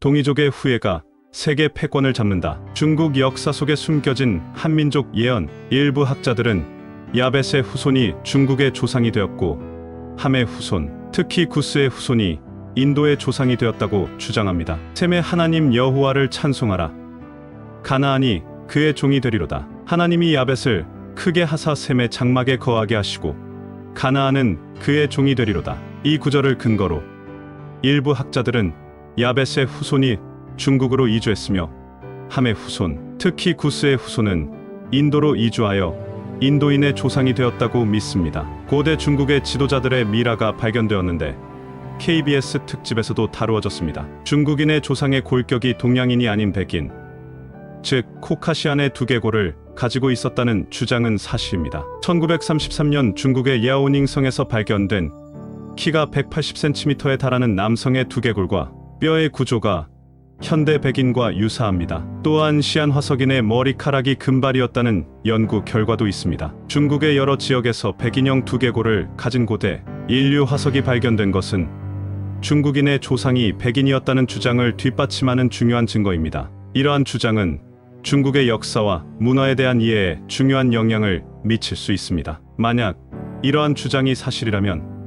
동이족의 후예가 세계 패권을 잡는다. 중국 역사 속에 숨겨진 한민족 예언. 일부 학자들은 야벳의 후손이 중국의 조상이 되었고 함의 후손, 특히 구스의 후손이 인도의 조상이 되었다고 주장합니다. 셈의 하나님 여호와를 찬송하라. 가나안이 그의 종이 되리로다. 하나님이 야벳을 크게 하사 셈의 장막에 거하게 하시고 가나안은 그의 종이 되리로다. 이 구절을 근거로 일부 학자들은 야벳의 후손이 중국으로 이주했으며 함의 후손, 특히 구스의 후손은 인도로 이주하여 인도인의 조상이 되었다고 믿습니다. 고대 중국의 지도자들의 미라가 발견되었는데 KBS 특집에서도 다루어졌습니다. 중국인의 조상의 골격이 동양인이 아닌 백인, 즉 코카시안의 두개골을 가지고 있었다는 주장은 사실입니다. 1933년 중국의 야오닝성에서 발견된 키가 180cm에 달하는 남성의 두개골과 뼈의 구조가 현대 백인과 유사합니다. 또한 시안 화석인의 머리카락이 금발이었다는 연구 결과도 있습니다. 중국의 여러 지역에서 백인형 두개골을 가진 고대 인류 화석이 발견된 것은 중국인의 조상이 백인이었다는 주장을 뒷받침하는 중요한 증거입니다. 이러한 주장은 중국의 역사와 문화에 대한 이해에 중요한 영향을 미칠 수 있습니다. 만약 이러한 주장이 사실이라면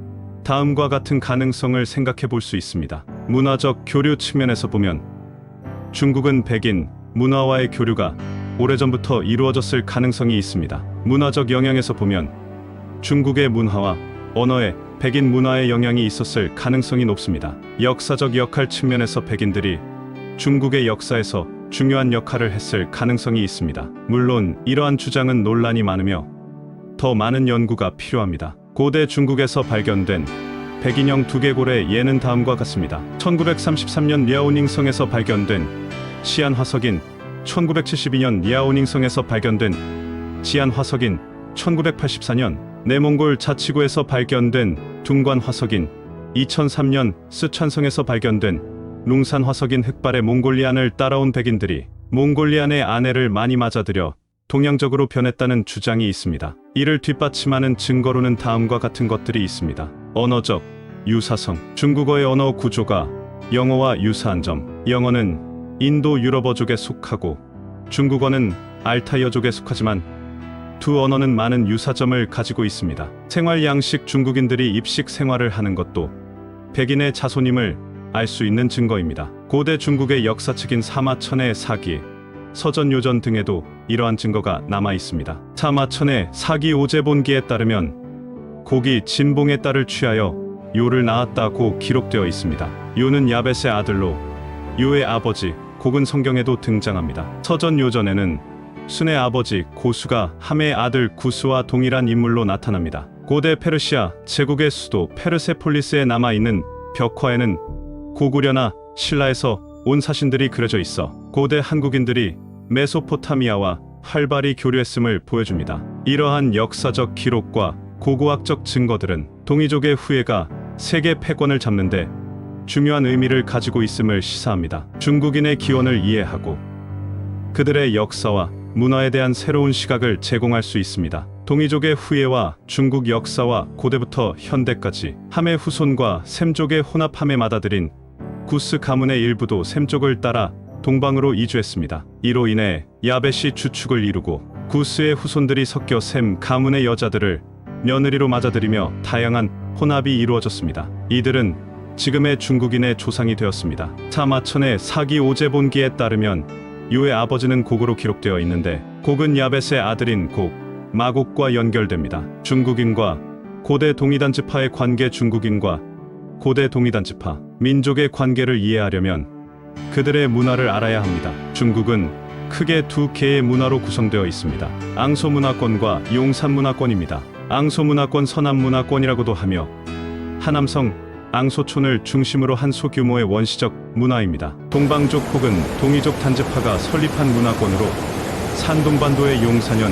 다음과 같은 가능성을 생각해 볼 수 있습니다. 문화적 교류 측면에서 보면 중국은 백인 문화와의 교류가 오래전부터 이루어졌을 가능성이 있습니다. 문화적 영향에서 보면 중국의 문화와 언어에 백인 문화의 영향이 있었을 가능성이 높습니다. 역사적 역할 측면에서 백인들이 중국의 역사에서 중요한 역할을 했을 가능성이 있습니다. 물론 이러한 주장은 논란이 많으며 더 많은 연구가 필요합니다. 고대 중국에서 발견된 백인형 두개골의 예는 다음과 같습니다. 1933년 랴오닝성에서 발견된 시안 화석인, 1972년 랴오닝성에서 발견된 지안 화석인, 1984년 내몽골 자치구에서 발견된 둥관 화석인, 2003년 스촨성에서 발견된 룽산 화석인 흑발의 몽골리안을 따라온 백인들이 몽골리안의 아내를 많이 맞아들여 동양적으로 변했다는 주장이 있습니다. 이를 뒷받침하는 증거로는 다음과 같은 것들이 있습니다. 언어적 유사성. 중국어의 언어 구조가 영어와 유사한 점. 영어는 인도 유럽어족에 속하고 중국어는 알타이어족에 속하지만 두 언어는 많은 유사점을 가지고 있습니다. 생활 양식. 중국인들이 입식 생활을 하는 것도 백인의 자손임을 알 수 있는 증거입니다. 고대 중국의 역사책인 사마천의 사기, 서전요전 등에도 이러한 증거가 남아 있습니다. 사마천의 사기 오제본기에 따르면 곡이 진봉의 딸을 취하여 요를 낳았다고 기록되어 있습니다. 요는 야벳의 아들로 요의 아버지 곡은 성경에도 등장합니다. 서전요전에는 순의 아버지 고수가 함의 아들 구스와 동일한 인물로 나타납니다. 고대 페르시아 제국의 수도 페르세폴리스에 남아있는 벽화에는 고구려나 신라에서 온 사신들이 그려져 있어 고대 한국인들이 메소포타미아와 활발히 교류했음을 보여줍니다. 이러한 역사적 기록과 고고학적 증거들은 동이족의 후예가 세계 패권을 잡는데 중요한 의미를 가지고 있음을 시사합니다. 중국인의 기원을 이해하고 그들의 역사와 문화에 대한 새로운 시각을 제공할 수 있습니다. 동이족의 후예와 중국 역사와 고대부터 현대까지 함의 후손과 셈족의 혼합함에 맞아들인 구스 가문의 일부도 셈족을 따라 동방으로 이주했습니다. 이로 인해 야벳이 주축을 이루고 구스의 후손들이 섞여 셈 가문의 여자들을 며느리로 맞아들이며 다양한 혼합이 이루어졌습니다. 이들은 지금의 중국인의 조상이 되었습니다. 사마천의 사기 오제본기에 따르면 요의 아버지는 곡으로 기록되어 있는데 곡은 야벳의 아들인 곡, 마곡과 연결됩니다. 중국인과 고대 동이단지파의 관계. 중국인과 고대 동이단지파 민족의 관계를 이해하려면 그들의 문화를 알아야 합니다. 중국은 크게 두 개의 문화로 구성되어 있습니다. 앙소문화권과 용산문화권입니다. 앙소문화권 서남문화권이라고도 하며 하남성 앙소촌을 중심으로 한 소규모의 원시적 문화입니다. 동방족 혹은 동이족 단지파가 설립한 문화권으로 산동반도의 용산현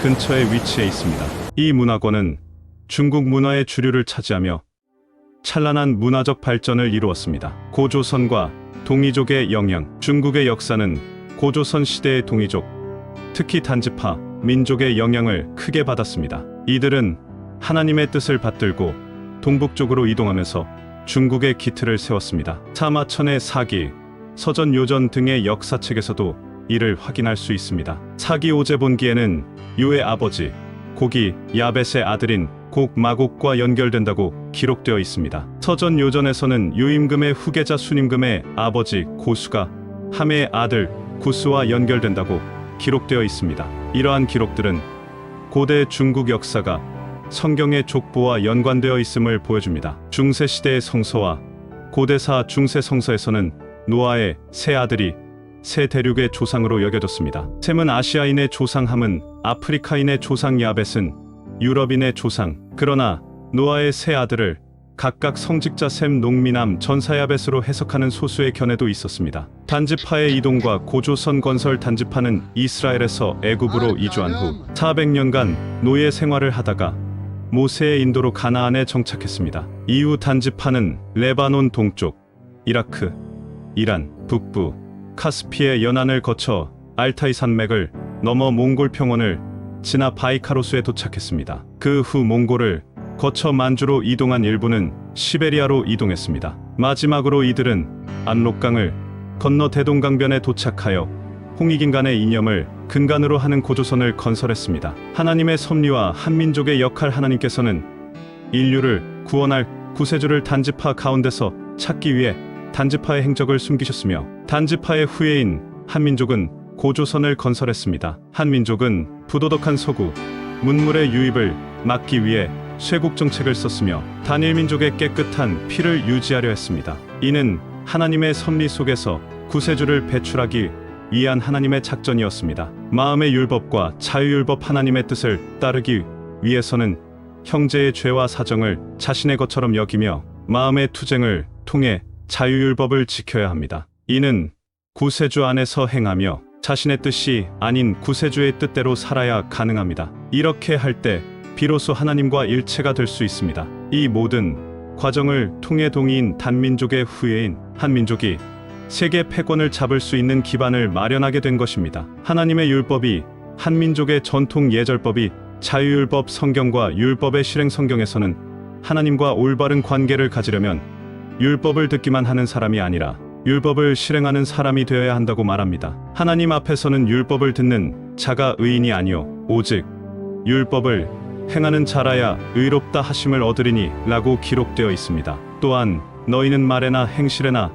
근처에 위치해 있습니다. 이 문화권은 중국 문화의 주류를 차지하며 찬란한 문화적 발전을 이루었습니다. 고조선과 동이족의 영향. 중국의 역사는 고조선 시대의 동이족, 특히 단지파 민족의 영향을 크게 받았습니다. 이들은 하나님의 뜻을 받들고 동북쪽으로 이동하면서 중국의 기틀을 세웠습니다. 사마천의 사기, 서전, 요전 등의 역사책에서도 이를 확인할 수 있습니다. 사기 오제본기에는 유의 아버지 곡이 야벳의 아들인 곡 마곡과 연결된다고 기록되어 있습니다. 서전, 요전에서는 유임금의 후계자 순임금의 아버지 고수가 함의 아들 구스와 연결된다고 기록되어 있습니다. 이러한 기록들은 고대 중국 역사가 성경의 족보와 연관되어 있음을 보여줍니다. 중세시대의 성서와 고대사 중세 성서에서는 노아의 세 아들이 세 대륙의 조상으로 여겨졌습니다. 셈은 아시아인의 조상, 함은 아프리카인의 조상, 야벳은 유럽인의 조상. 그러나 노아의 세 아들을 각각 성직자 셈, 농미남, 전사 야벳으로 해석하는 소수의 견해도 있었습니다. 단지파의 이동과 고조선 건설. 단지파는 이스라엘에서 애굽으로 이주한 후 400년간 노예 생활을 하다가 모세의 인도로 가나안에 정착했습니다. 이후 단지파는 레바논 동쪽, 이라크, 이란, 북부, 카스피의 연안을 거쳐 알타이 산맥을 넘어 몽골 평원을 지나 바이카로스에 도착했습니다. 그 후 몽골을 거쳐 만주로 이동한 일부는 시베리아로 이동했습니다. 마지막으로 이들은 압록강을 건너 대동강변에 도착하여 홍익인간의 이념을 근간으로 하는 고조선을 건설했습니다. 하나님의 섭리와 한민족의 역할. 하나님께서는 인류를 구원할 구세주를 단지파 가운데서 찾기 위해 단지파의 행적을 숨기셨으며 단지파의 후예인 한민족은 고조선을 건설했습니다. 한민족은 부도덕한 서구 문물의 유입을 막기 위해 쇄국 정책을 썼으며 단일민족의 깨끗한 피를 유지하려 했습니다. 이는 하나님의 섭리 속에서 구세주를 배출하기 위한 하나님의 작전이었습니다. 마음의 율법과 자유율법. 하나님의 뜻을 따르기 위해서는 형제의 죄와 사정을 자신의 것처럼 여기며 마음의 투쟁을 통해 자유율법을 지켜야 합니다. 이는 구세주 안에서 행하며 자신의 뜻이 아닌 구세주의 뜻대로 살아야 가능합니다. 이렇게 할 때 비로소 하나님과 일체가 될 수 있습니다. 이 모든 과정을 통해 동이인 단민족의 후예인 한민족이 세계 패권을 잡을 수 있는 기반을 마련하게 된 것입니다. 하나님의 율법이 한민족의 전통 예절법이 자유율법. 성경과 율법의 실행. 성경에서는 하나님과 올바른 관계를 가지려면 율법을 듣기만 하는 사람이 아니라 율법을 실행하는 사람이 되어야 한다고 말합니다. 하나님 앞에서는 율법을 듣는 자가 의인이 아니요 오직 율법을 행하는 자라야 의롭다 하심을 얻으리니 라고 기록되어 있습니다. 또한 너희는 말에나 행실에나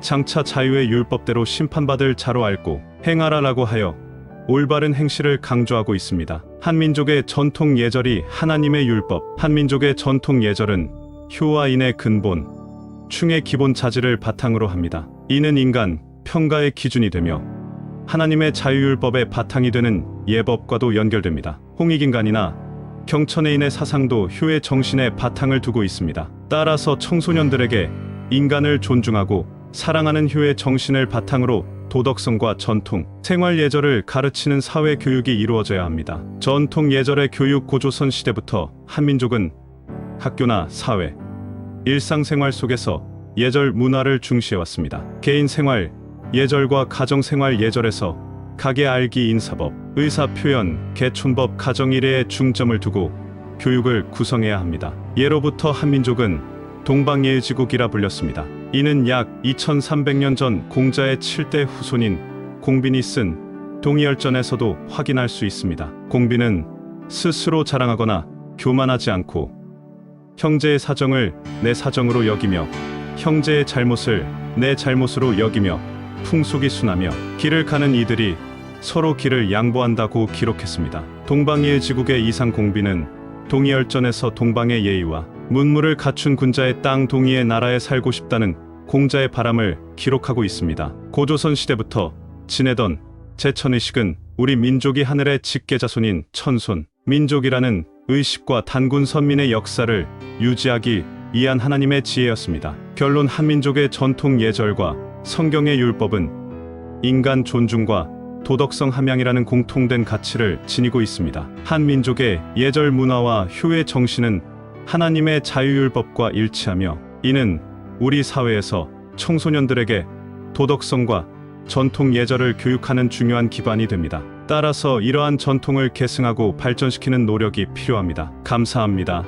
장차 자유의 율법대로 심판받을 자로 알고 행하라 라고 하여 올바른 행실을 강조하고 있습니다. 한민족의 전통 예절이 하나님의 율법. 한민족의 전통 예절은 효와 인의 근본, 충의 기본 자질을 바탕으로 합니다. 이는 인간 평가의 기준이 되며 하나님의 자유율법의 바탕이 되는 예법과도 연결됩니다. 홍익인간이나 경천애인의 사상도 효의 정신에 바탕을 두고 있습니다. 따라서 청소년들에게 인간을 존중하고 사랑하는 효의 정신을 바탕으로 도덕성과 전통, 생활 예절을 가르치는 사회 교육이 이루어져야 합니다. 전통 예절의 교육. 고조선 시대부터 한민족은 학교나 사회, 일상생활 속에서 예절 문화를 중시해왔습니다. 개인 생활 예절과 가정 생활 예절에서 가계 알기 인사법, 의사 표현, 개촌법, 가정일에 중점을 두고 교육을 구성해야 합니다. 예로부터 한민족은 동방예의지국이라 불렸습니다. 이는 약 2300년 전 공자의 7대 후손인 공빈이 쓴 동의열전에서도 확인할 수 있습니다. 공빈은 스스로 자랑하거나 교만하지 않고 형제의 사정을 내 사정으로 여기며 형제의 잘못을 내 잘못으로 여기며 풍속이 순하며 길을 가는 이들이 서로 길을 양보한다고 기록했습니다. 동방예의지국의 이상 공빈은 동의열전에서 동방의 예의와 문물을 갖춘 군자의 땅 동의의 나라에 살고 싶다는 공자의 바람을 기록하고 있습니다. 고조선 시대부터 지내던 제천의식은 우리 민족이 하늘의 직계자손인 천손 민족이라는 의식과 단군 선민의 역사를 유지하기 위한 하나님의 지혜였습니다. 결론. 한민족의 전통 예절과 성경의 율법은 인간 존중과 도덕성 함양이라는 공통된 가치를 지니고 있습니다. 한민족의 예절 문화와 효의 정신은 하나님의 자유율법과 일치하며 이는 우리 사회에서 청소년들에게 도덕성과 전통 예절을 교육하는 중요한 기반이 됩니다. 따라서 이러한 전통을 계승하고 발전시키는 노력이 필요합니다. 감사합니다.